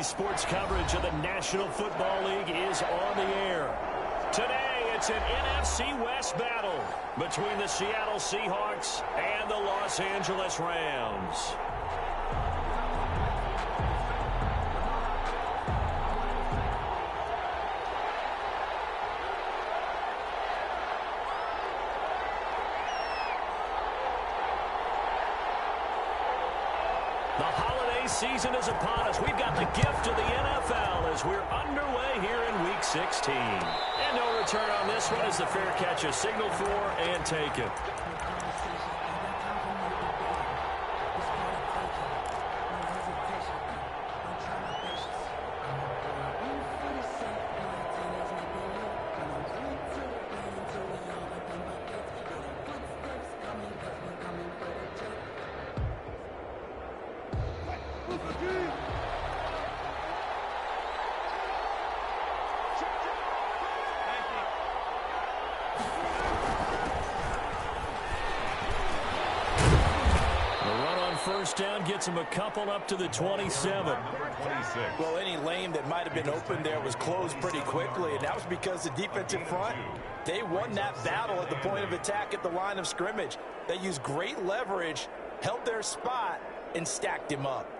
sports coverage of the National Football League is on the air. Today, it's an NFC West battle between the Seattle Seahawks and the Los Angeles Rams. The holiday season is upon us. We've got the gift of the NFL as we're underway here in Week 16. And no return on this one as the fair catch is signaled for and taken. First down gets him a couple up to the 27. Well, any lane that might have been open there was closed pretty quickly, and that was because the defensive front, they won that battle at the point of attack at the line of scrimmage. They used great leverage, held their spot, and stacked him up.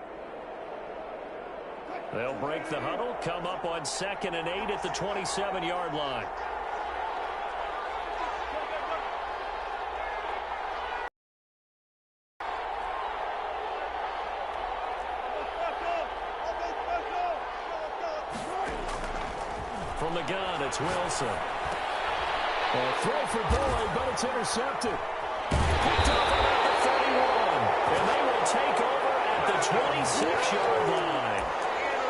They'll break the huddle, come up on 2nd and 8 at the 27-yard line. From the gun, it's Wilson. A throw for Boyd, but it's intercepted. Picked up at the 31. And they will take over at the 26-yard line.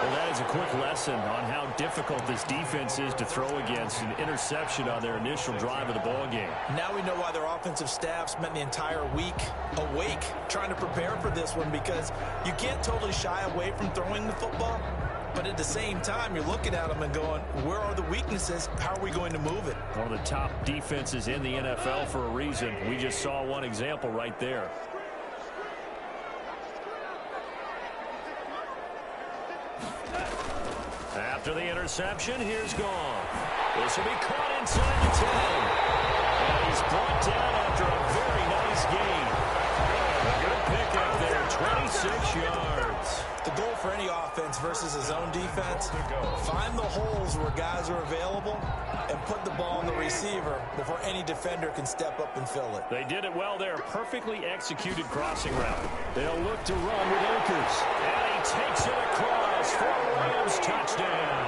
Well, that is a quick lesson on how difficult this defense is to throw against. An interception on their initial drive of the ballgame. Now we know why their offensive staff spent the entire week awake trying to prepare for this one, because you can't totally shy away from throwing the football. But at the same time, you're looking at them and going, where are the weaknesses? How are we going to move it? One of the top defenses in the NFL for a reason. We just saw one example right there. After the interception, here's Gone. This will be caught inside the 10. And he's brought down after a very nice gain. A good pickup there, 26 yards. The goal for any offense versus a zone defense, find the holes where guys are available and put the ball on the receiver before any defender can step up and fill it. They did it well there. Perfectly executed crossing route. They'll look to run with Akers. And he takes it across for a Rams touchdown.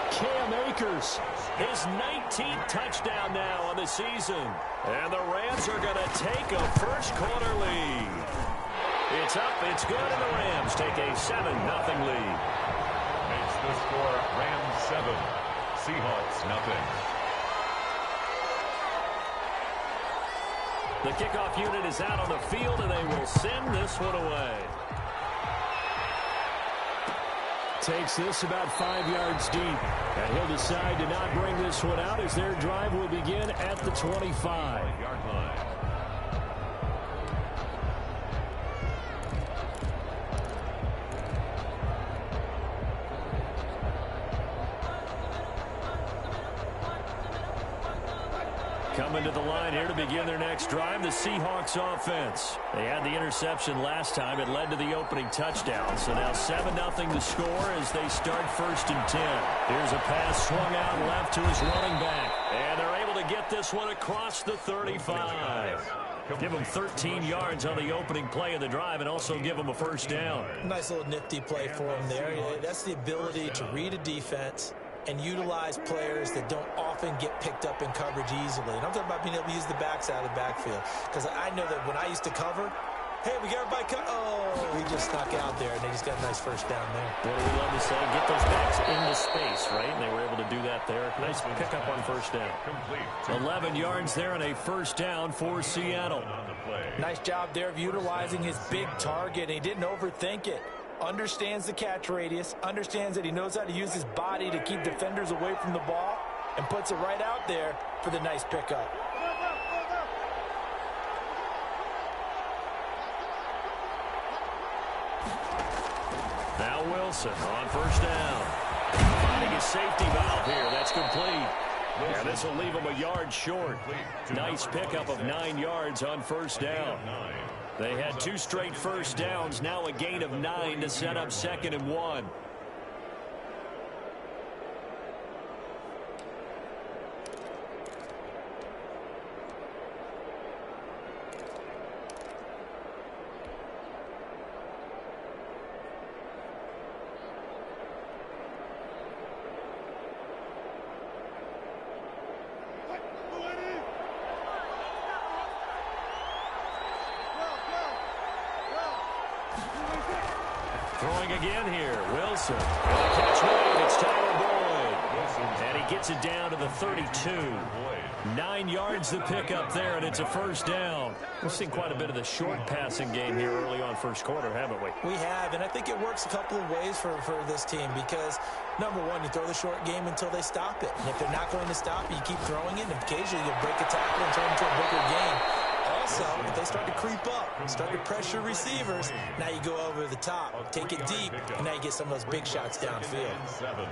Cam Akers, his 19th touchdown now on the season. And the Rams are going to take a first-quarter lead. It's up, it's good, and the Rams take a 7-0 lead. Makes the score Rams 7, Seahawks 0. The kickoff unit is out on the field, and they will send this one away. Takes this about 5 yards deep, and he'll decide to not bring this one out as their drive will begin at the 25-yard line. Coming to the line here to begin their next drive, the Seahawks offense. They had the interception last time. It led to the opening touchdown. So now 7-0 to score as they start 1st and 10. Here's a pass swung out left to his running back. And they're able to get this one across the 35. Give them 13 yards on the opening play of the drive and also give them a first down. Nice little nifty play for him there. That's the ability to read a defense and utilize players that don't often get picked up in coverage easily. And I'm talking about being able to use the backside of the backfield. Because I know that when I used to cover, hey, we got everybody cut. Oh, he just snuck out there, and they just got a nice first down there. What do we love to say? Get those backs into space, right? And they were able to do that there. Nice pickup on first down. 11 yards there and a first down for Seattle. Nice job there of utilizing his big target. He didn't overthink it. Understands the catch radius, understands that he knows how to use his body to keep defenders away from the ball, and puts it right out there for the nice pickup. Now Wilson on first down. Finding his safety valve here. That's complete. And this will leave him a yard short. Nice pickup of 9 yards on first down. They had 2 straight first downs. Now a gain of 9 to set up 2nd and 1. Throwing again here, Wilson. And the catch made, it's Tyler Boyd. And he gets it down to the 32. 9 yards the pickup there, and it's a first down. We've seen quite a bit of the short passing game here early on first quarter, haven't we? We have, and I think it works a couple of ways for this team because, number one, you throw the short game until they stop it. And if they're not going to stop it, you keep throwing it, and occasionally you'll break a tackle and turn it into a bigger game. Also, if they start to creep up, start to pressure receivers, now you go over the top, take it deep, and now you get some of those big shots downfield. 7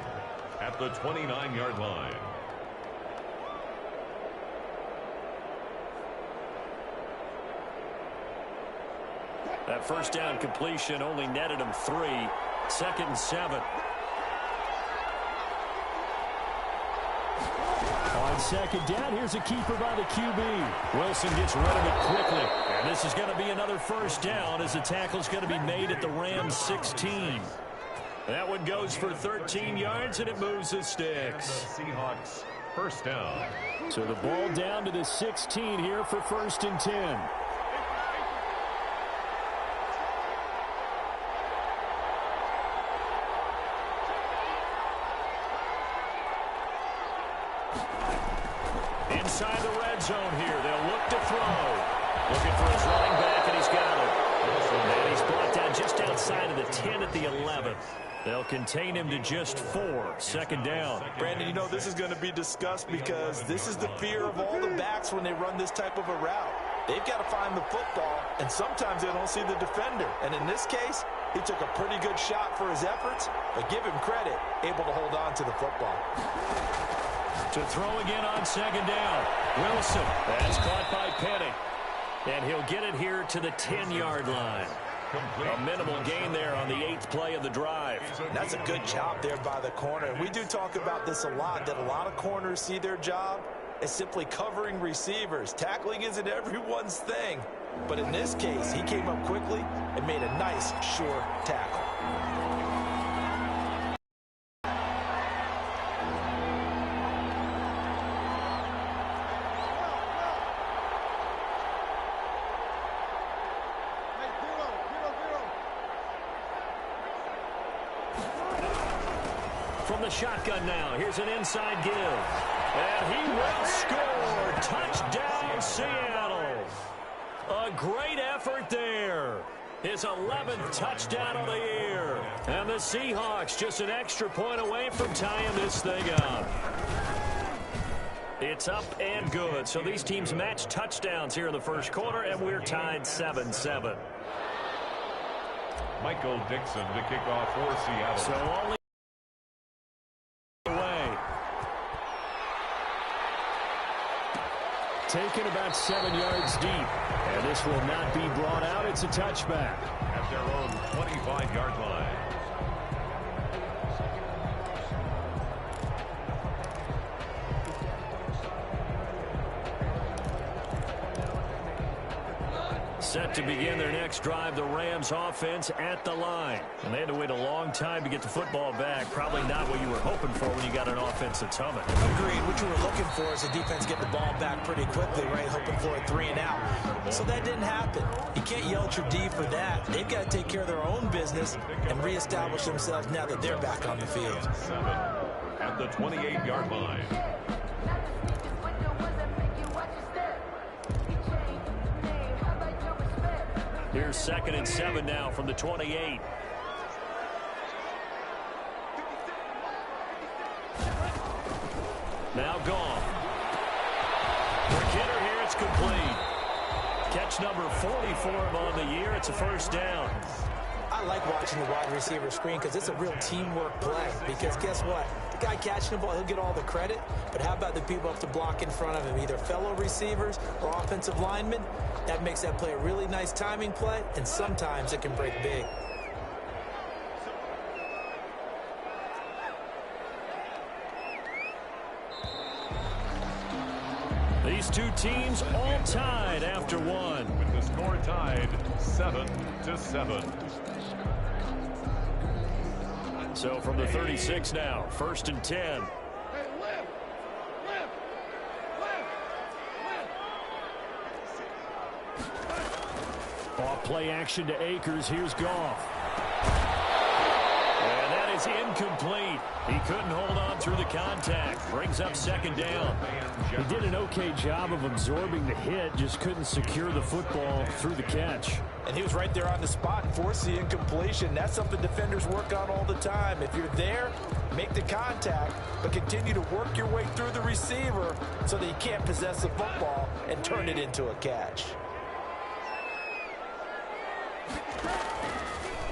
at the 29-yard line. That first down completion only netted him 3. 2nd and 7. On second down, here's a keeper by the QB. Wilson gets rid of it quickly. And this is going to be another first down as the tackle's going to be made at the Rams 16. That one goes for 13 yards, and it moves the sticks. The Seahawks first down. So the ball down to the 16 here for 1st and 10. Inside the red zone here. They'll look to throw. Looking for his running back, and he's got it. And he's brought down just outside of the 10 at the 11th. They'll contain him to just 4. 2nd down. Brandon, you know this is going to be discussed because this is the fear of all the backs when they run this type of a route. They've got to find the football, and sometimes they don't see the defender. And in this case, he took a pretty good shot for his efforts, but give him credit, able to hold on to the football. To throw again on 2nd down. Wilson. That's caught by Penny. And he'll get it here to the 10-yard line. A minimal gain there on the 8th play of the drive. That's a good job there by the corner. We do talk about this a lot, that a lot of corners see their job as simply covering receivers. Tackling isn't everyone's thing. But in this case, he came up quickly and made a nice, sure tackle. From the shotgun now, here's an inside give. And he will score. Touchdown, Seattle. A great effort there. His 11th touchdown of the year. And the Seahawks just an extra point away from tying this thing up. It's up and good. So these teams match touchdowns here in the first quarter, and we're tied 7-7. Michael Dixon to kick off for Seattle. So only taken about 7 yards deep. And this will not be brought out. It's a touchback. At their own 25-yard line. Set to begin their next drive, the Rams offense at the line. And they had to wait a long time to get the football back. Probably not what you were hoping for when you got an offense that's humming. Agreed. What you were looking for is the defense get the ball back pretty quickly, right? Hoping for a 3 and out. So that didn't happen. You can't yell at your D for that. They've got to take care of their own business and reestablish themselves now that they're back on the field. 7 at the 28-yard line. Here's 2nd and 7 now from the 28. Now gone. For Kidder here, it's complete. Catch number 44 on the year. It's a first down. I like watching the wide receiver screen because it's a real teamwork play. Because guess what? The guy catching the ball, he'll get all the credit. But how about the people up to block in front of him, either fellow receivers or offensive linemen? That makes that play a really nice timing play, and sometimes it can break big. These two teams all tied after one. With the score tied 7-7. So from the 36 now, 1st and 10. Off play action to Akers. Here's Goff. And that is incomplete. He couldn't hold on through the contact. Brings up 2nd down. He did an okay job of absorbing the hit, just couldn't secure the football through the catch. And he was right there on the spot and forced the incompletion. That's something defenders work on all the time. If you're there, make the contact, but continue to work your way through the receiver so that you can't possess the football and turn it into a catch.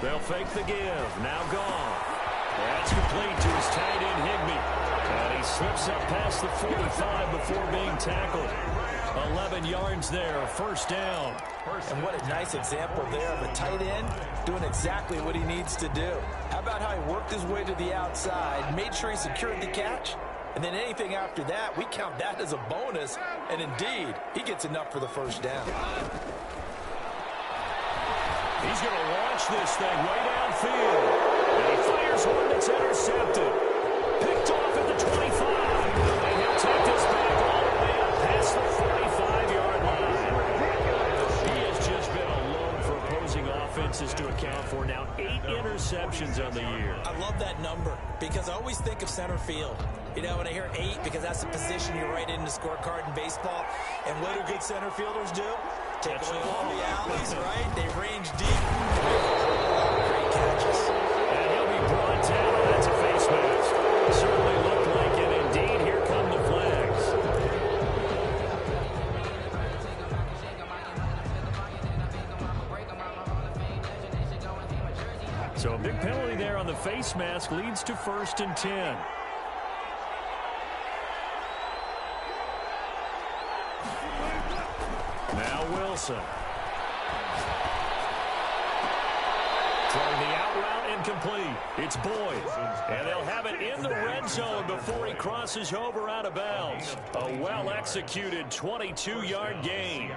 They'll fake the give. Now gone. That's complete to his tight end, Higbee. And he slips up past the 45 before being tackled. 11 yards there, 1st down. And what a nice example there of a tight end doing exactly what he needs to do. How about how he worked his way to the outside, made sure he secured the catch, and then anything after that, we count that as a bonus. And indeed, he gets enough for the 1st down. He's going to launch this thing way downfield. And he fires one that's intercepted. Picked off at the 25. And he'll take this back all the way up past the 45-yard line. He has just been alone for opposing offenses to account for. Now 8 interceptions on the year. I love that number because I always think of center field. You know, when I hear 8, because that's the position you write in the scorecard in baseball. And what do good center fielders do? Take away all the alleys, right? They range deep. Great catches. And he'll be brought down. That's a face mask. Certainly looked like it. Indeed, here come the flags. So a big penalty there on the face mask leads to 1st and 10. Now Wilson. Throwing the out route incomplete. It's Boyd. And they'll have it in the red zone before he crosses over out of bounds. A well-executed 22-yard gain.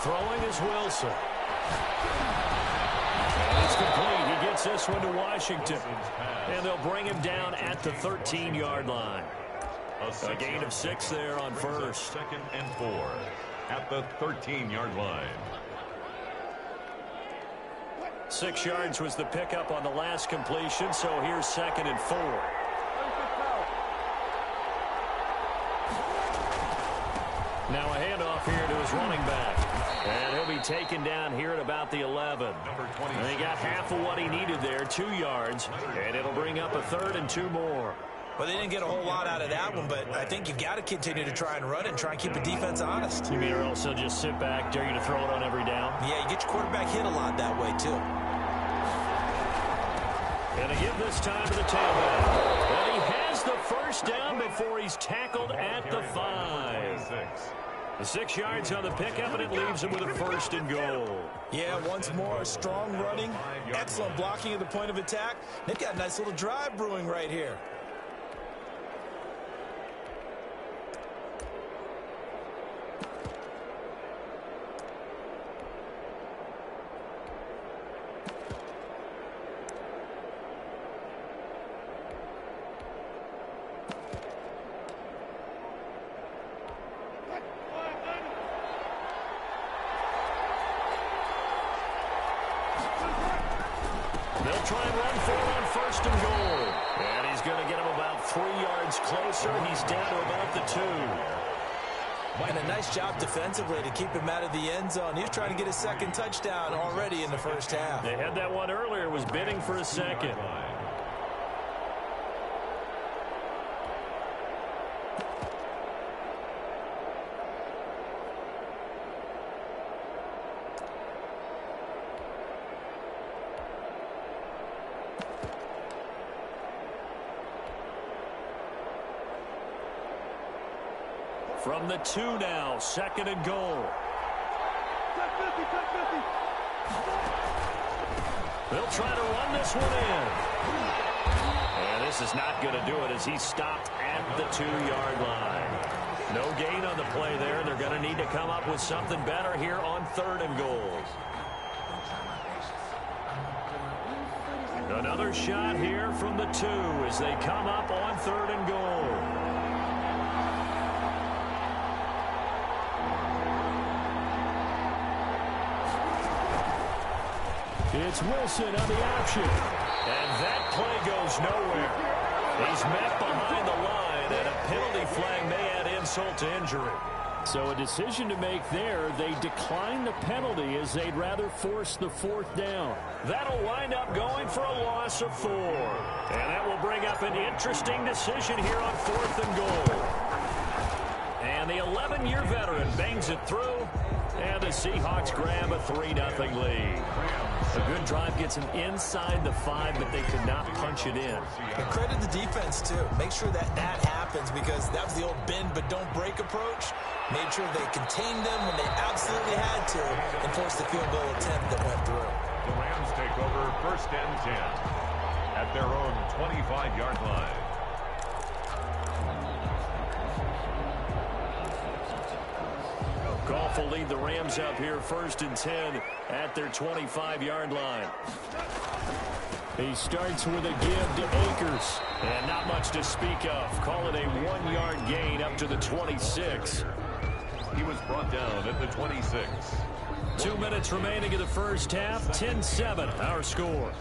Throwing is Wilson. And it's complete. He gets this one to Washington. And they'll bring him down at the 13-yard line. A gain of 6 there on 1st. 2nd and 4 at the 13-yard line. 6 yards was the pickup on the last completion, so here's 2nd and 4. Now a handoff here to his running back. And he'll be taken down here at about the 11. And he got half of what he needed there, 2 yards. And it'll bring up a 3rd and 2 more. Well, they didn't get a whole lot out of that one, but I think you've got to continue to try and run it and try and keep the defense honest. You mean or else he'll just sit back, dare you to throw it on every down? Yeah, you get your quarterback hit a lot that way, too. And to give this time to the tailback. And he has the 1st down before he's tackled at the 5. The 6 yards on the pickup, and it leaves him with a 1st and goal. Yeah, once more, strong running, excellent blocking at the point of attack. They've got a nice little drive brewing right here. They'll try and run for it on 1st and goal. And he's going to get him about 3 yards closer. He's down to about the 2. And a nice job defensively to keep him out of the end zone. He was trying to get his second touchdown already in the first half. They had that one earlier, was bidding for a second. From the 2 now, 2nd and goal. They'll try to run this one in. And this is not going to do it as he's stopped at the 2-yard line. No gain on the play there. They're going to need to come up with something better here on 3rd and goal. Another shot here from the 2 as they come up on 3rd and goal. It's Wilson on the option. And that play goes nowhere. He's met behind the line, and a penalty flag may add insult to injury. So a decision to make there. They decline the penalty as they'd rather force the 4th down. That'll wind up going for a loss of 4. And that will bring up an interesting decision here on 4th and goal. And the 11-year veteran bangs it through. And the Seahawks grab a 3-0 lead. A good drive gets them inside the 5, but they could not punch it in. And credit the defense, too. Make sure that happens because that was the old bend but don't break approach. Made sure they contained them when they absolutely had to and forced the field goal attempt that went through. The Rams take over 1st and 10 at their own 25-yard line. Goff will lead the Rams up here 1st and 10 at their 25-yard line. He starts with a give to Akers. And not much to speak of. Call it a 1-yard gain up to the 26. He was brought down at the 26. 2 minutes remaining in the first half. 10-7 our score.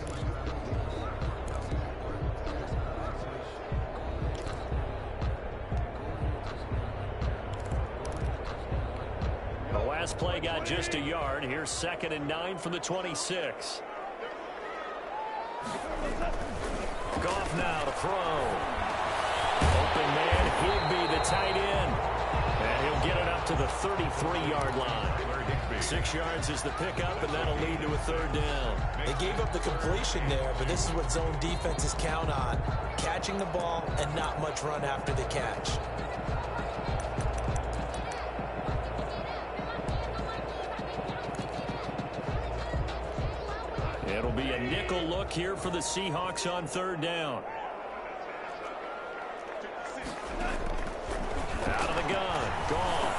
Last play got just a yard. Here's 2nd and 9 from the 26. Goff now to throw. Open man, Higbee, the tight end. And he'll get it up to the 33-yard line. 6 yards is the pickup, and that'll lead to a 3rd down. They gave up the completion there, but this is what zone defenses count on. Catching the ball and not much run after the catch. It'll be a nickel look here for the Seahawks on 3rd down. Out of the gun. Gone.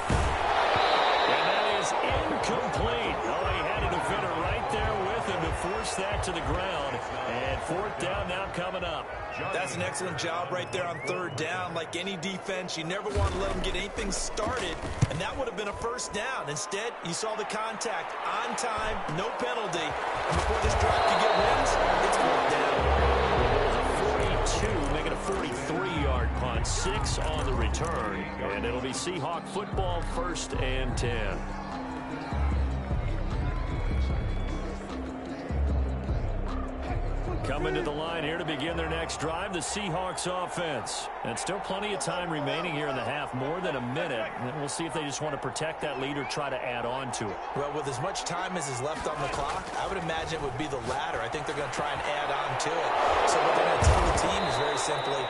And that is incomplete. Oh, he had a defender right there with him to force that to the ground. And 4th down now coming up. That's an excellent job right there on 3rd down. Like any defense, you never want to let them get anything started, and that would have been a 1st down. Instead, you saw the contact on time, no penalty, and before this drive could get wins, it's 4th down. 42, making a 43-yard punt, 6 on the return, and it'll be Seahawk football 1st and 10. Coming to the line here to begin their next drive, the Seahawks offense. And still plenty of time remaining here in the half, more than a minute. And we'll see if they just want to protect that lead or try to add on to it. Well, with as much time as is left on the clock, I would imagine it would be the latter. I think they're going to try and add on to it. So what they're going to tell the team is very simply,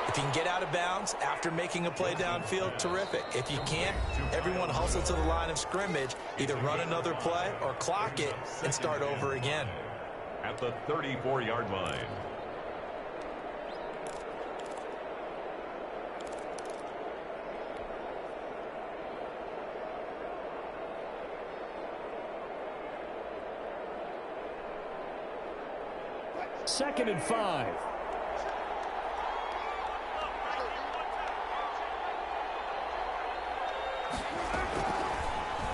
if you can get out of bounds after making a play downfield, terrific. If you can't, everyone hustle to the line of scrimmage, either run another play or clock it and start over again. At the 34-yard line. Second and 5.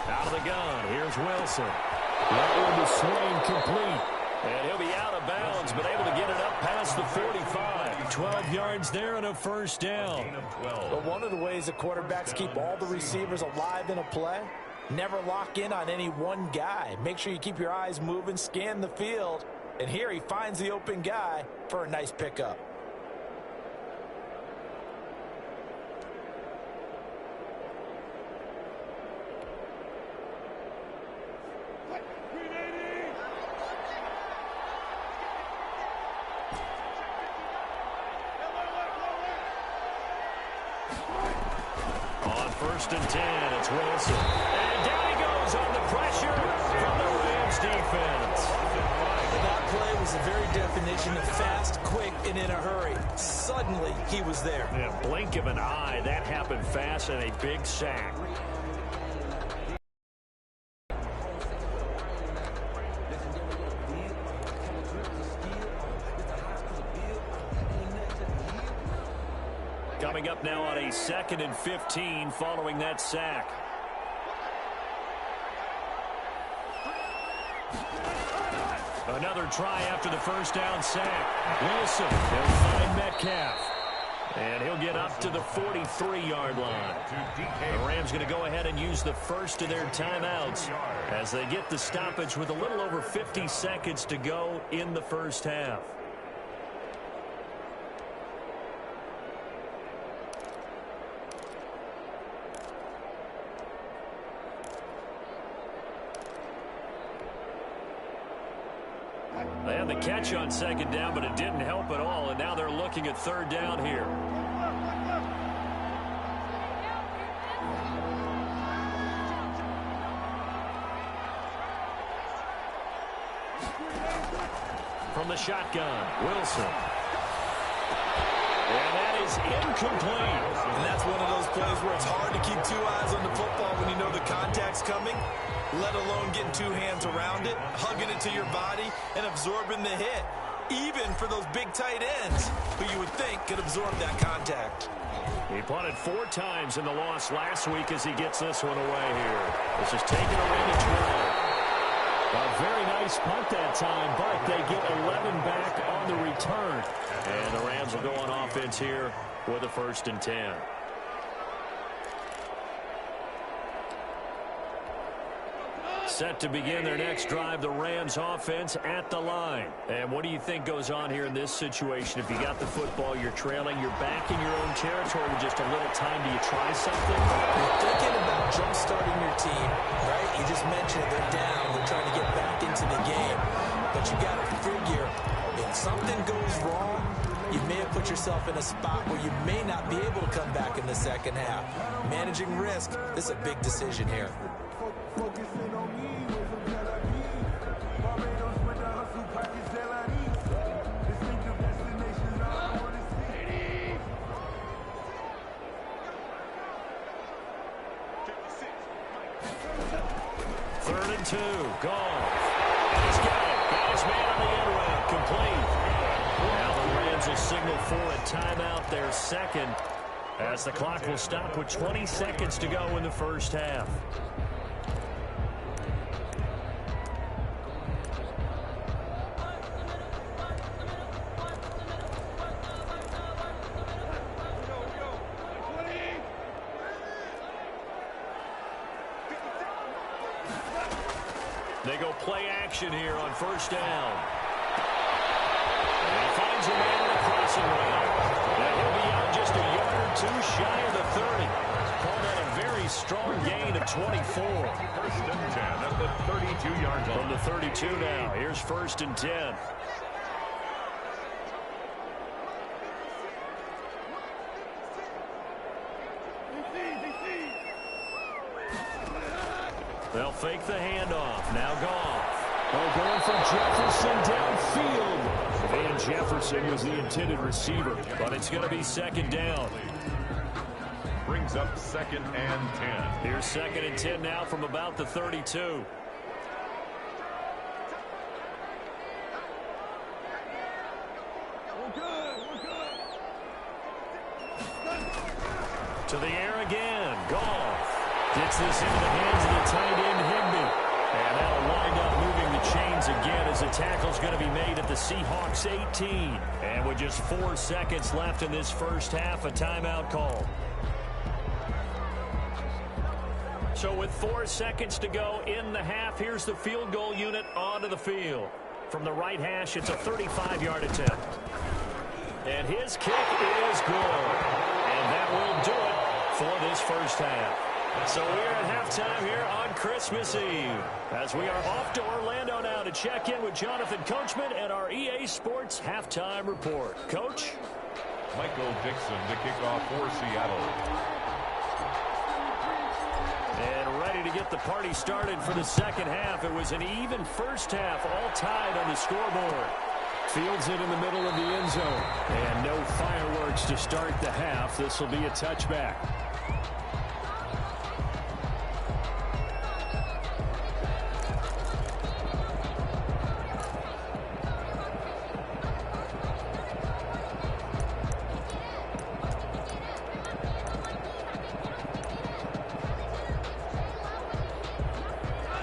Out of the gun. Here's Wilson. That one to swing complete. And he'll be out of bounds, but able to get it up past the 45. 12 yards there and a first down. But one of the ways that quarterbacks keep all the receivers alive in a play, never lock in on any one guy. Make sure you keep your eyes moving, scan the field. And here he finds the open guy for a nice pickup. First and 10, it's Wilson. And down he goes on the pressure from the Rams defense. That play was the very definition of fast, quick, and in a hurry. Suddenly, he was there. In a blink of an eye, that happened fast and a big sack. Coming up now on a 2nd and 15 following that sack. Another try after the first down sack. Wilson, he'll find Metcalf. And he'll get up to the 43-yard line. The Rams going to go ahead and use the first of their timeouts as they get the stoppage with a little over 50 seconds to go in the first half. They had the catch on second down, but it didn't help at all, and now they're looking at third down here. From the shotgun, Wilson. And that is incomplete. And that's one of those plays where it's hard to keep two eyes on the football when you know the contact's coming, let alone getting two hands around it, hugging it to your body, and absorbing the hit. Even for those big tight ends who you would think could absorb that contact. He punted 4 times in the loss last week as he gets this one away here. This is taken away to 12. A very nice punt that time, but they get 11 back on the return. And the Rams will go on offense here with a 1st and 10. Set to begin their next drive, the Rams offense at the line. And what do you think goes on here in this situation? If you got the football, you're trailing, you're back in your own territory with just a little time. Do you try something? You're thinking about jump-starting your team, right? You just mentioned it. They're down. They're trying to get back into the game. But you got to figure, if something goes wrong, you may have put yourself in a spot where you may not be able to come back in the second half. Managing risk, this is a big decision here. Focusing on me with a melody. Barbados with the hustle package Delany. Distinctive destinations I want to see. 3rd and 2. Gone. He's got it. Got his man on the end route. Complete. Now the Rams will signal for a timeout, their second, as the clock will stop with 20 seconds to go in the first half. They go play action here on 1st down. And he finds a man in the crossing route. Now he'll be out just a yard or 2 shy of the 30. Called out a very strong gain of 24. 1st and 10 at the 32-yard line. From the 32 now, here's 1st and 10. They'll fake the handoff. Now Goff. They're going for Jefferson downfield. Van Jefferson was the intended receiver, but it's going to be 2nd down. Brings up 2nd and 10. Here's 2nd and 10 now from about the 32. To the air again. Goff gets this into the hands of the tight end, Higbee. And that'll wind up moving the chains lines again as the tackle's going to be made at the Seahawks 18. And with just 4 seconds left in this first half, a timeout call. So with 4 seconds to go in the half, here's the field goal unit onto the field. From the right hash, it's a 35-yard attempt. And his kick is good. And that will do it for this first half. So we're at halftime here on Christmas Eve as we are off to Orlando now to check in with Jonathan Coachman and our EA Sports Halftime Report. Coach? Michael Dixon to kick off for Seattle. And ready to get the party started for the second half. It was an even first half, all tied on the scoreboard. Fields it in the middle of the end zone. And no fireworks to start the half. This will be a touchback.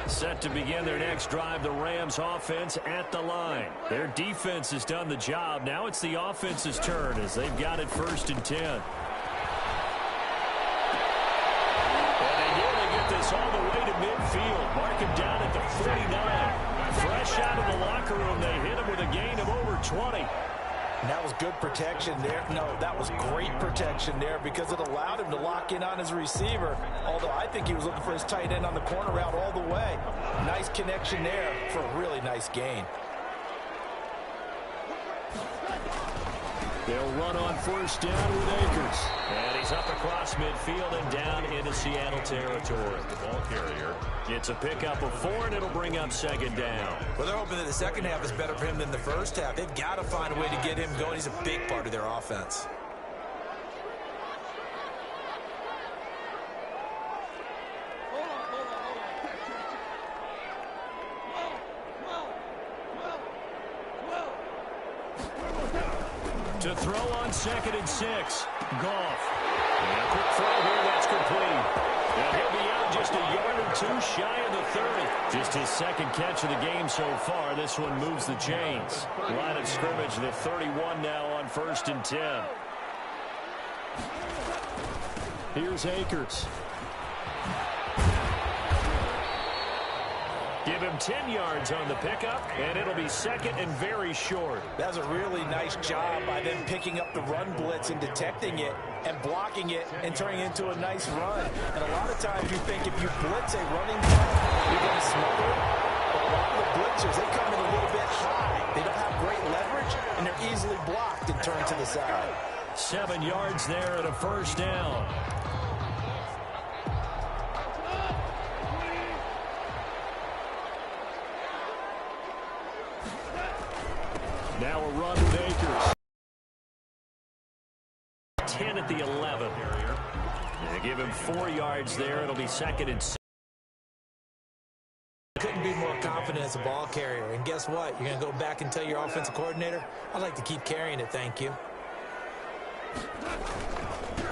Set to begin their next drive, the Rams offense at the line. Their defense has done the job. Now it's the offense's turn as they've got it 1st and 10. And they nearly get this all the way to midfield. Mark him down at the 49. Fresh out of the locker room, they hit him with a gain of over 20. And that was good protection there. No, that was great protection there because it allowed him to lock in on his receiver. Although I think he was looking for his tight end on the corner route all the way. Nice connection there for a really nice gain. They'll run on 1st down with Akers. And he's up across midfield and down into Seattle territory. The ball carrier. It's a pickup of 4, and it'll bring up 2nd down. Well, they're hoping that the second half is better for him than the first half. They've got to find a way to get him going. He's a big part of their offense. To throw on 2nd and 6. Goff. And a quick throw here, that's complete. And he'll be out just a yard or 2 shy of the 30. Just his 2nd catch of the game so far. This one moves the chains. Line of scrimmage, the 31 now on 1st and 10. Here's Akers. Give him 10 yards on the pickup, and it'll be 2nd and very short. That's a really nice job by them picking up the run blitz and detecting it and blocking it and turning it into a nice run. And a lot of times you think if you blitz a running back, you're going to smother it. But a lot of the blitzers, they come in a little bit high. They don't have great leverage, and they're easily blocked and turned to the side. 7 yards there and a 1st down. Now a run with Akers. 10 at the 11. They give him 4 yards there. It'll be 2nd and 6. Couldn't be more confident as a ball carrier. And guess what? You're going to go back and tell your offensive coordinator, I'd like to keep carrying it, thank you.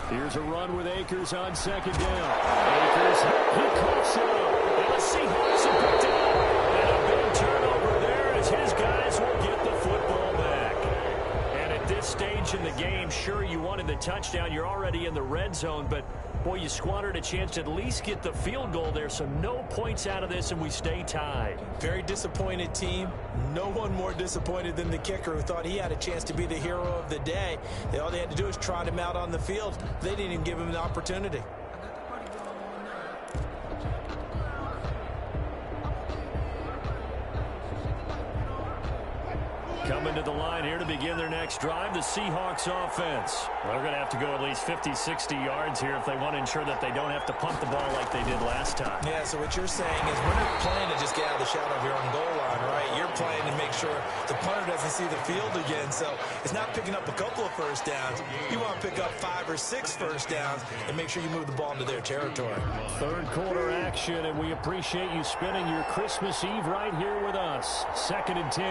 Here's a run with Akers on 2nd down. Akers, he coughs it up. And the Seahawks have picked it up. And a big turnover there as his guys will get the football back. And at this stage in the game, sure, you wanted the touchdown. You're already in the red zone, but boy, you squandered a chance to at least get the field goal there, so no points out of this, and we stay tied. Very disappointed team. No one more disappointed than the kicker who thought he had a chance to be the hero of the day. All they had to do was trot him out on the field. They didn't even give him an opportunity. Coming to the line here to begin their next drive, the Seahawks offense. Well, they're going to have to go at least 50, 60 yards here if they want to ensure that they don't have to punt the ball like they did last time. Yeah, so what you're saying is we're not playing to just get out of the shadow of your own goal line, right? You're playing to make sure the punter doesn't see the field again. So it's not picking up a couple of first downs. You want to pick up 5 or 6 first downs and make sure you move the ball into their territory. Third quarter action, and we appreciate you spending your Christmas Eve right here with us. 2nd and 10.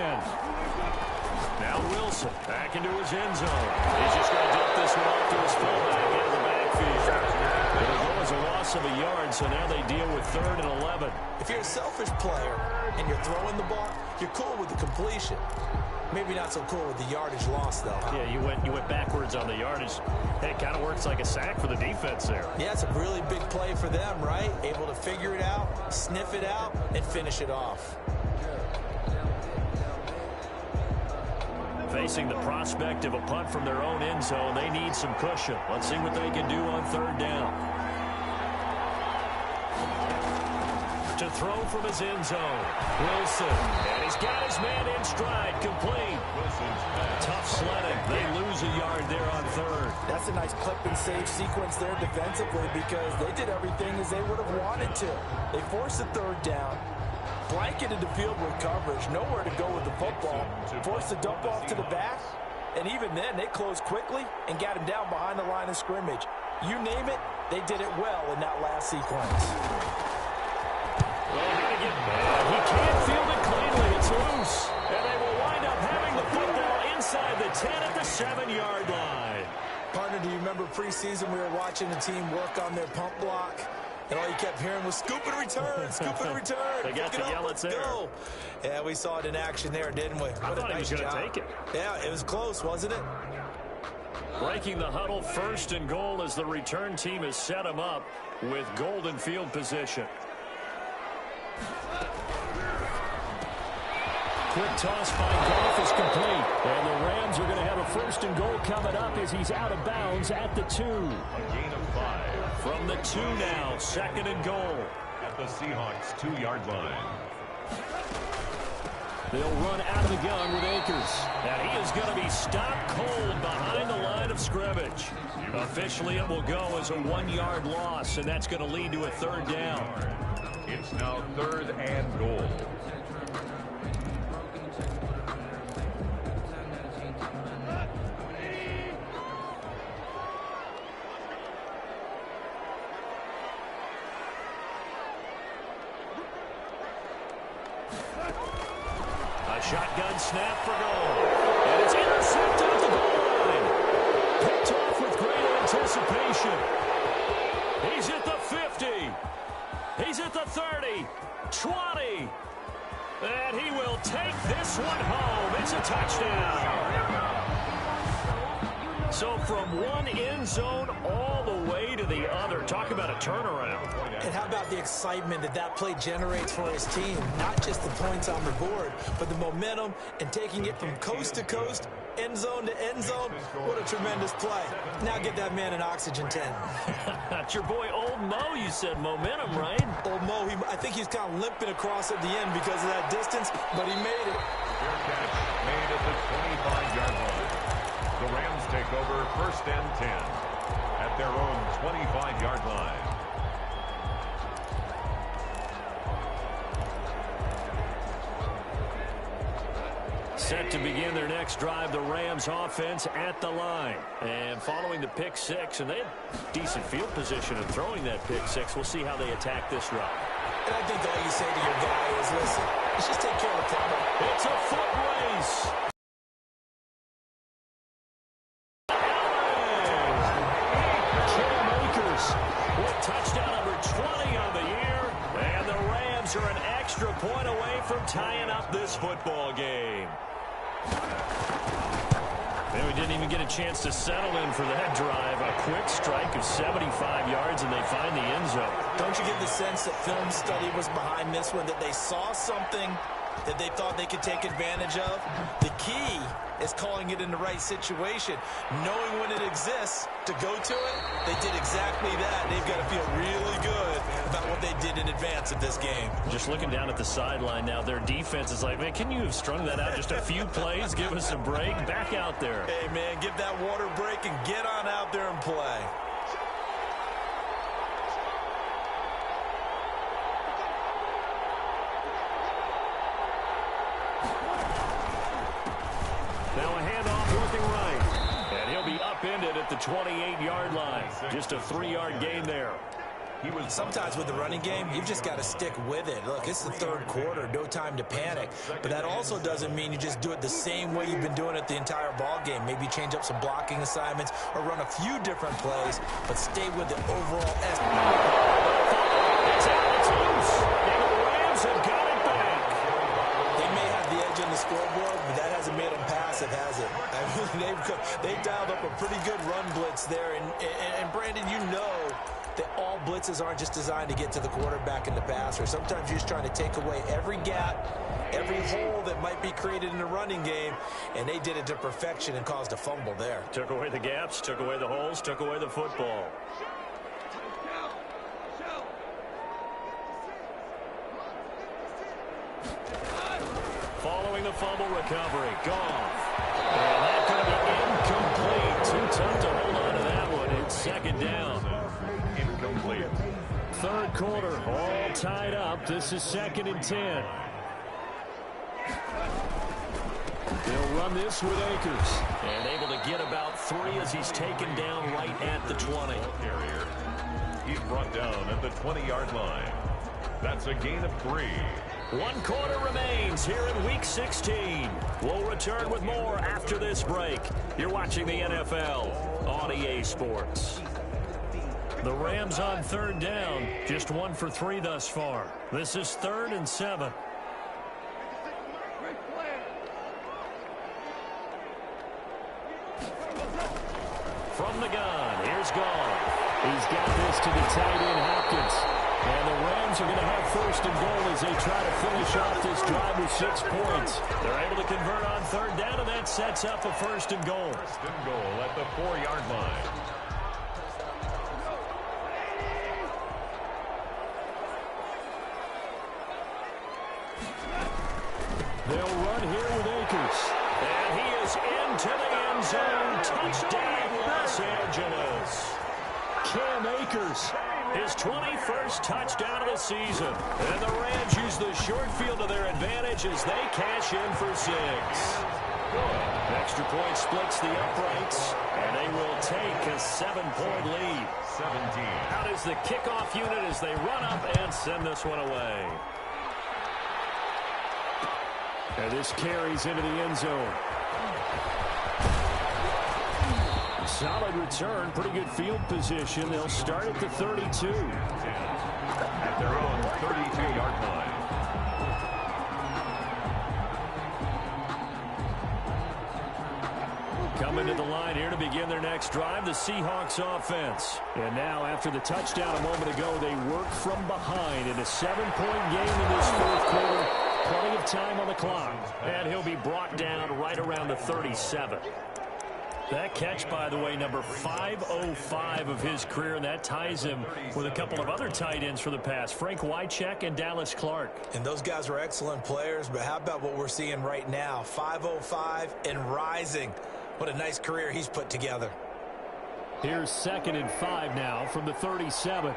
Now Wilson back into his end zone. He's just going to dump this one off to his fullback into the backfield. It'll go as a loss of a yard, so now they deal with 3rd and 11. If you're a selfish player and you're throwing the ball, you're cool with the completion. Maybe not so cool with the yardage loss, though, huh? Yeah, you went backwards on the yardage. Hey, it kind of works like a sack for the defense there. Yeah, it's a really big play for them, right? Able to figure it out, sniff it out, and finish it off. Facing the prospect of a punt from their own end zone, they need some cushion. Let's see what they can do on third down. To throw from his end zone, Wilson, and he's got his man in stride, complete. Tough sledding. They lose a yard there on third. That's a nice clip and save sequence there defensively because they did everything as they would have wanted to. They forced the third down, blanketed the field with coverage, nowhere to go with the football, forced the dump off to the back, and even then they closed quickly and got him down behind the line of scrimmage. You name it, they did it well in that last sequence. He can't field it cleanly. It's loose. And they will wind up having the football inside the 10 at the 7-yard line. Partner, do you remember preseason we were watching the team work on their pump block? And all you kept hearing was scoop and return, scoop and return. They got to yell it there. Go. Yeah, we saw it in action there, didn't we? I thought he was going to take it. Yeah, it was close, wasn't it? Breaking the huddle, 1st and goal as the return team has set him up with golden field position. Quick toss by Goff is complete. And the Rams are going to have a 1st and goal coming up as he's out of bounds at the 2. A gain of 5. From the 2 now, 2nd and goal. At the Seahawks 2-yard line. They'll run out of the gun with Akers. And he is going to be stopped cold behind the line of scrimmage. Officially, it will go as a 1-yard loss, and that's going to lead to a 3rd down. It's now 3rd and goal. A shotgun snap for goal. And it's intercepted at the goal line. Picked off with great anticipation. He's at the 50. He's at the 30. 20. And he will take this one home. It's a touchdown. So from one end zone all the way to the other. Talk about a turnaround. And how about the excitement that that play generates for his team? Not just the points on the board, but the momentum and taking it from coast to coast, end zone to end zone. What a tremendous play. Now get that man an oxygen tent. That's your boy Old Mo, you said. Momentum, right? Old Mo, I think he's kind of limping across at the end because of that distance, but he made it. Fair catch made at the 25-yard line. The Rams take over 1st and 10 at their own 25-yard line. Set to begin their next drive, the Rams offense at the line. And following the pick 6, and they had decent field position in throwing that pick 6. We'll see how they attack this drive. And I think all you say to your guy is, listen, let's just take care of the problem. It's a foot race. With touchdown number 20 on the year. And the Rams are an extra point away from tying up this football game. And we didn't even get a chance to settle in for that drive. A quick strike of 75 yards, and they find the end zone. Don't you get the sense that film study was behind this one, that they saw something that they thought they could take advantage of? The key is calling it in the right situation, knowing when it exists to go to it. They did exactly that. They've got to feel really good about what they did in advance of this game. Just looking down at the sideline now, their defense is like, man, can you have strung that out just a few plays? Give us a break. Back out there. Hey, man, give that water break and get on out there and play. Now a handoff working right. And he'll be upended at the 28-yard line. Just a 3-yard gain there. Sometimes with the running game, you've just got to stick with it. Look, it's the 3rd quarter, no time to panic. But that also doesn't mean you just do it the same way you've been doing it the entire ball game. Maybe change up some blocking assignments or run a few different plays, but stay with the overall estimate. It's out, it's loose. And the Rams have got it back. They may have They dialed up a pretty good run blitz there. And Brandon, you know that all blitzes aren't just designed to get to the quarterback and the passer. Sometimes you're just trying to take away every gap, every hole that might be created in the running game, and they did it to perfection and caused a fumble there. Took away the gaps, took away the holes, took away the football. Following the fumble recovery, Goff. And that could be incomplete. Too tough to hold on to that one. It's second down. Incomplete. Third quarter, all tied up. This is 2nd and 10. They'll run this with Akers. And able to get about 3 as he's taken down right at the 20. Carrier. He's brought down at the 20-yard line. That's a gain of 3. 1 quarter remains here in Week 16. We'll return with more after this break. You're watching the NFL on EA Sports. The Rams on 3rd down, just 1 for 3 thus far. This is 3rd and 7. From the gun, here's Goff. He's got this to the tight end, Hopkins. And the Rams are going to have 1st and goal as they try to finish off this drive with 6 points. They're able to convert on 3rd down, and that sets up a 1st and goal. 1st and goal at the 4-yard line. They'll run here with Akers. And he is into the end zone. Touchdown, Los Angeles. Cam Akers, his 21st touchdown of the season. And the Rams use the short field to their advantage as they cash in for 6. Extra point splits the uprights, and they will take a 7-point lead. 17. Out is the kickoff unit as they run up and send this one away. And this carries into the end zone. Solid return, pretty good field position. They'll start at the 32. At their own 32-yard line. Coming to the line here to begin their next drive, the Seahawks offense. And now, after the touchdown a moment ago, they work from behind in a 7-point game in this 4th quarter. Plenty of time on the clock. And he'll be brought down right around the 37. That catch, by the way, number 505 of his career, and that ties him with a couple of other tight ends for the past, Frank Wycheck and Dallas Clark. And those guys were excellent players, but how about what we're seeing right now? 505 and rising. What a nice career he's put together. Here's 2nd and 5 now from the 37.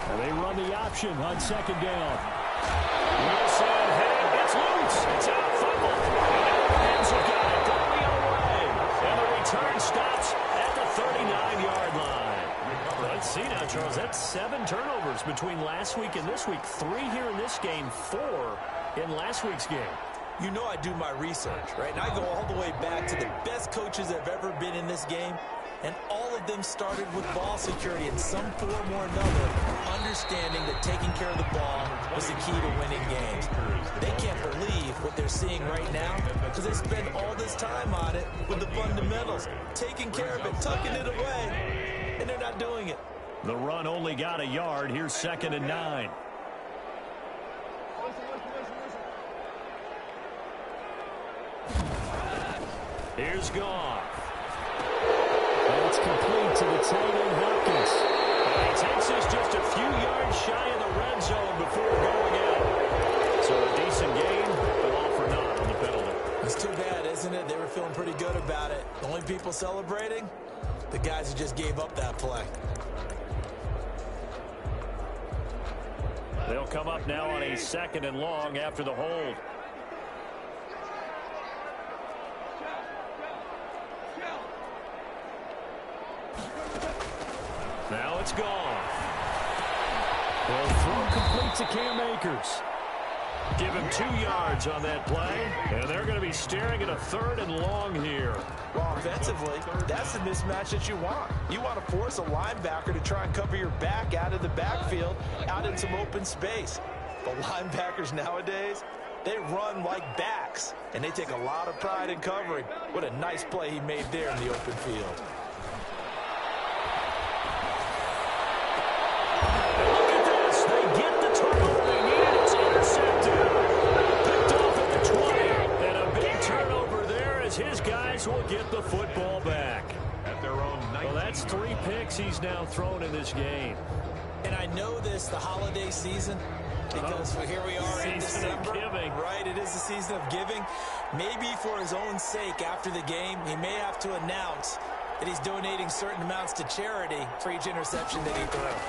And they run the option on 2nd down. Wilson, hey, it's loose. It's out, fumble. And the Rams have got it going the other way. And the return stops at the 39-yard line. Let's see now, Charles. That's 7 turnovers between last week and this week. 3 here in this game, 4 in last week's game. You know I do my research, right? And I go all the way back to the best coaches that have ever been in this game. And all of them started with ball security in some form or another, understanding that taking care of the ball was the key to winning games. They can't believe what they're seeing right now because they spend all this time on it with the fundamentals, taking care of it, tucking it away, and they're not doing it. The run only got a yard. Here's 2nd and 9. Here's Goff. It's complete to the tight end, Hopkins. And he takes us just a few yards shy of the red zone before going out. So a decent gain, but all for naught on the penalty. It's too bad, isn't it? They were feeling pretty good about it. The only people celebrating, the guys who just gave up that play. They'll come up now on a 2nd and long after the hold. Now it's gone. They'll throw complete to Cam Akers. Give him 2 yards on that play, and they're going to be staring at a 3rd and long here. Well, offensively, that's the mismatch that you want. You want to force a linebacker to try and cover your back out of the backfield, out in some open space. But linebackers nowadays, They run like backs, and they take a lot of pride in covering. What a nice play he made there in the open field. Look at this. They get the turnover they need. It's intercepted. Picked off at the 20. And a big turnover there as his guys will get the football back. At their own 19. Well, that's 3 picks he's now thrown in this game. And I know this, the holiday season, because here we are in December, right? It is the season of giving. Maybe for his own sake after the game, he may have to announce that he's donating certain amounts to charity for each interception that he throws.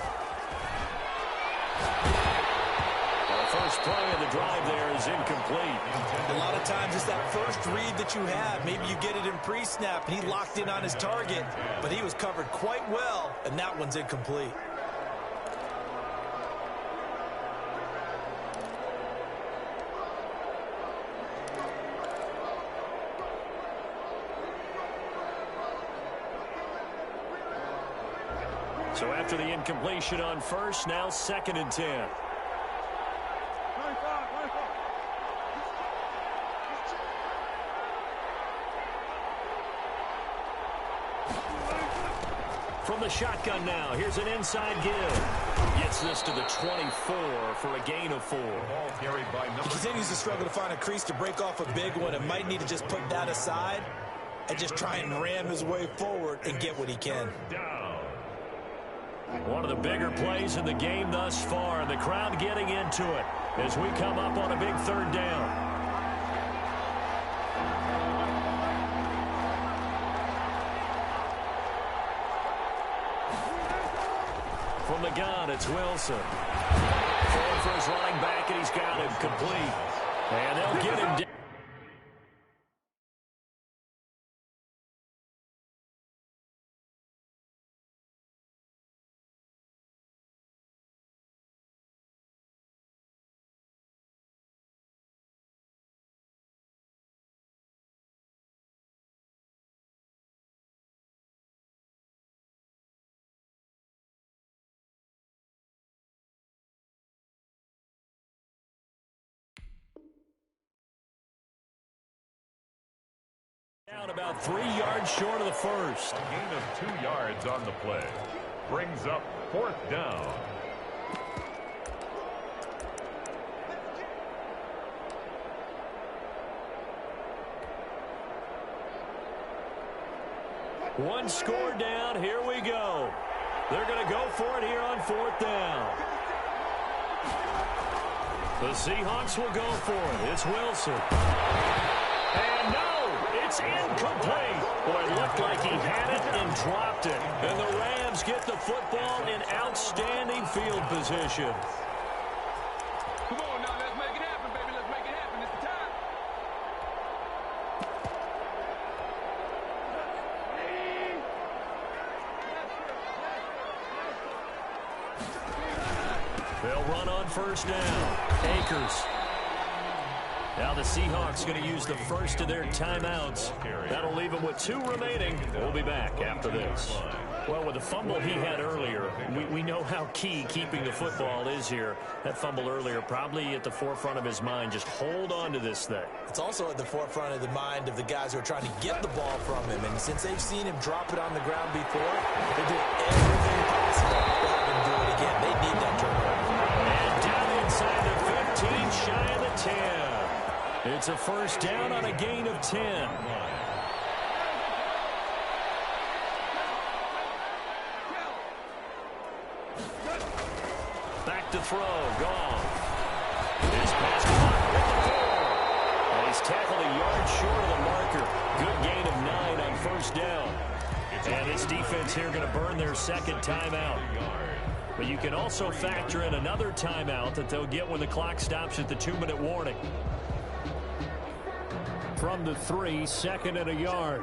The first play of the drive there is incomplete. A lot of times it's that first read that you have. Maybe you get it in pre-snap, and he locked in on his target, but he was covered quite well, and that one's incomplete. So after the incompletion on first, now 2nd and 10. From the shotgun now, here's an inside give. Gets this to the 24 for a gain of 4. Ball carried by number. He continues to struggle to find a crease to break off a big one and might need to just put that aside and just try and ram his way forward and get what he can. Down. One of the bigger plays in the game thus far, and the crowd getting into it as we come up on a big 3rd down. From the gun, it's Wilson. Forward for his running back, and he's got him complete. And they'll get him down. Down about 3 yards short of the first. A gain of 2 yards on the play. Brings up 4th down. One score down. Here we go. They're going to go for it here on 4th down. The Seahawks will go for it. It's Wilson. And no, it's incomplete. Boy, it looked like he had it and dropped it. And the Rams get the football in outstanding field position. Come on now, let's make it happen, baby. Let's make it happen. It's the time. They'll run on 1st down. Akers. Now the Seahawks going to use the first of their timeouts. That'll leave them with 2 remaining. We'll be back after this. Well, with the fumble he had earlier, we know how key keeping the football is here. That fumble earlier probably at the forefront of his mind. Just hold on to this thing. It's also at the forefront of the mind of the guys who are trying to get the ball from him. And since they've seen him drop it on the ground before, they're doing everything possible to have him do it again. They need that turnover. And down inside the 15, shy of the 10. It's a 1st down on a gain of 10. Back to throw. Goff. His pass caught at the 4. And he's tackled a yard short of the marker. Good gain of 9 on 1st down. And this defense here going to burn their 2nd timeout. But you can also factor in another timeout that they'll get when the clock stops at the 2-minute warning. From the 3, 2nd and a yard.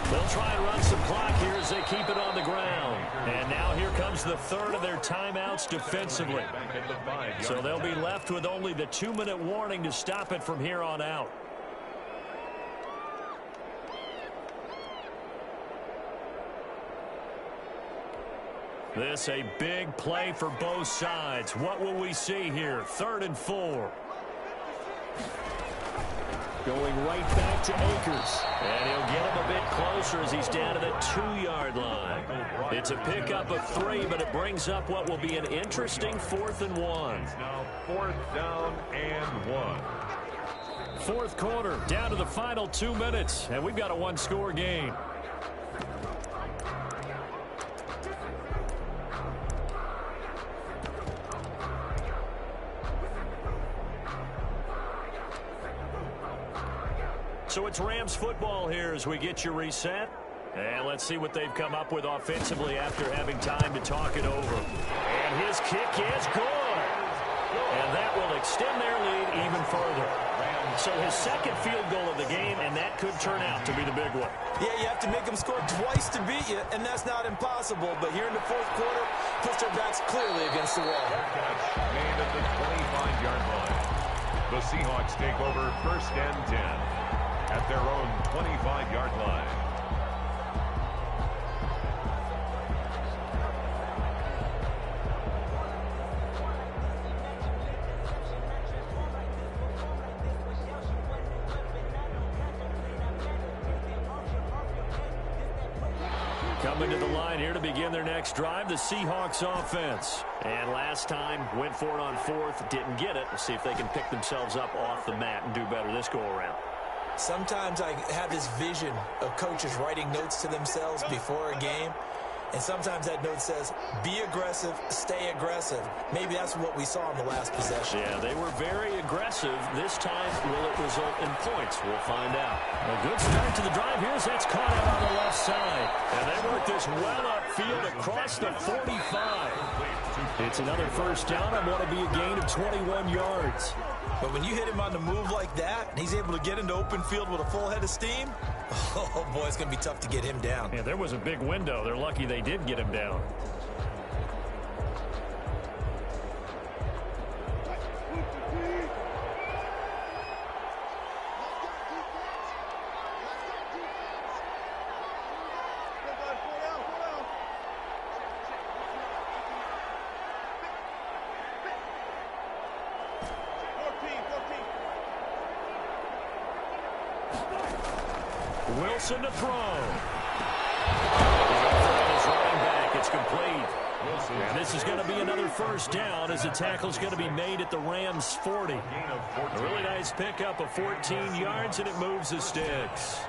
They'll try and run some clock here as they keep it on the ground. And now here comes the 3rd of their timeouts defensively. So they'll be left with only the 2-minute warning to stop it from here on out. This a big play for both sides. What will we see here? 3rd and 4. Going right back to Akers. And he'll get him a bit closer as he's down to the 2-yard line. It's a pickup of 3, but it brings up what will be an interesting 4th and 1. Now 4th down and 1. 4th quarter, down to the final 2 minutes, and we've got a 1-score game. So it's Rams football here as we get you reset. And let's see what they've come up with offensively after having time to talk it over. And his kick is good. And that will extend their lead even further. So his second field goal of the game, and that could turn out to be the big one. Yeah, you have to make them score twice to beat you, and that's not impossible. But here in the 4th quarter, puts their backs clearly against the wall. Catch made at the 25-yard line. The Seahawks take over 1st and 10 at their own 25-yard line. Coming to the line here to begin their next drive, the Seahawks offense. And last time, went for it on 4th, didn't get it. We'll see if they can pick themselves up off the mat and do better this go-around. Sometimes I have this vision of coaches writing notes to themselves before a game. And sometimes that note says, be aggressive, stay aggressive. Maybe that's what we saw in the last possession. Yeah, they were very aggressive. This time, will it result in points? We'll find out. A good start to the drive here as that's caught out on the left side. And they work this well upfield across the 45. It's another 1st down on what will be a gain of 21 yards. But when you hit him on the move like that, and he's able to get into open field with a full head of steam, oh, boy, it's going to be tough to get him down. Yeah, there was a big window. They're lucky they did get him down. Wilson to throw. His running back. It's complete. And this is going to be another 1st down as the tackle's going to be made at the Rams 40. A really nice pickup of 14 yards, and it moves the sticks.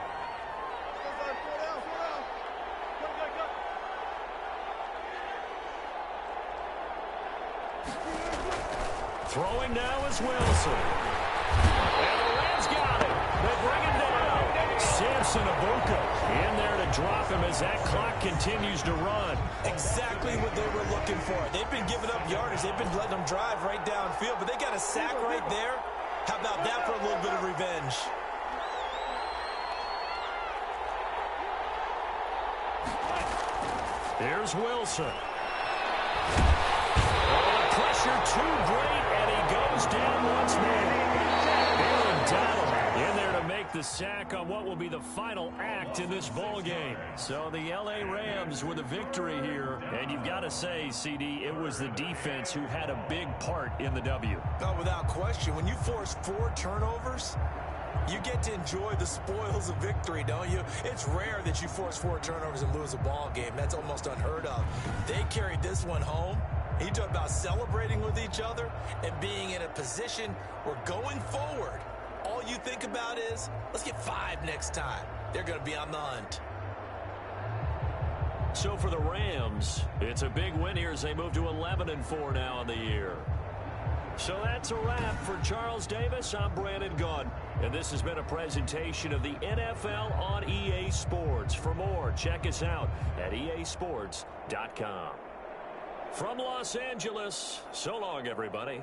Throwing now is Wilson. And the Rams got it. They bring him down. Samson Abuka in there to drop him as that clock continues to run. Exactly what they were looking for. They've been giving up yardage. They've been letting them drive right downfield, but they got a sack right there. How about that for a little bit of revenge? Here's Wilson. Oh, the pressure too great, and he goes down once more. Aaron Donald in there to make the sack on what will be the final act in this ball game. So the L.A. Rams with a victory here, and you've got to say, CD, it was the defense who had a big part in the W. No, without question. When you force 4 turnovers, you get to enjoy the spoils of victory, don't you? It's rare that you force 4 turnovers and lose a ball game. That's almost unheard of. They carried this one home. You talk about celebrating with each other and being in a position where going forward, all you think about is, let's get 5 next time. They're going to be on the hunt. So for the Rams, it's a big win here as they move to 11-4 now in the year. So that's a wrap for Charles Davis. I'm Brandon Gunn, and this has been a presentation of the NFL on EA Sports. For more, check us out at easports.com. From Los Angeles, so long, everybody.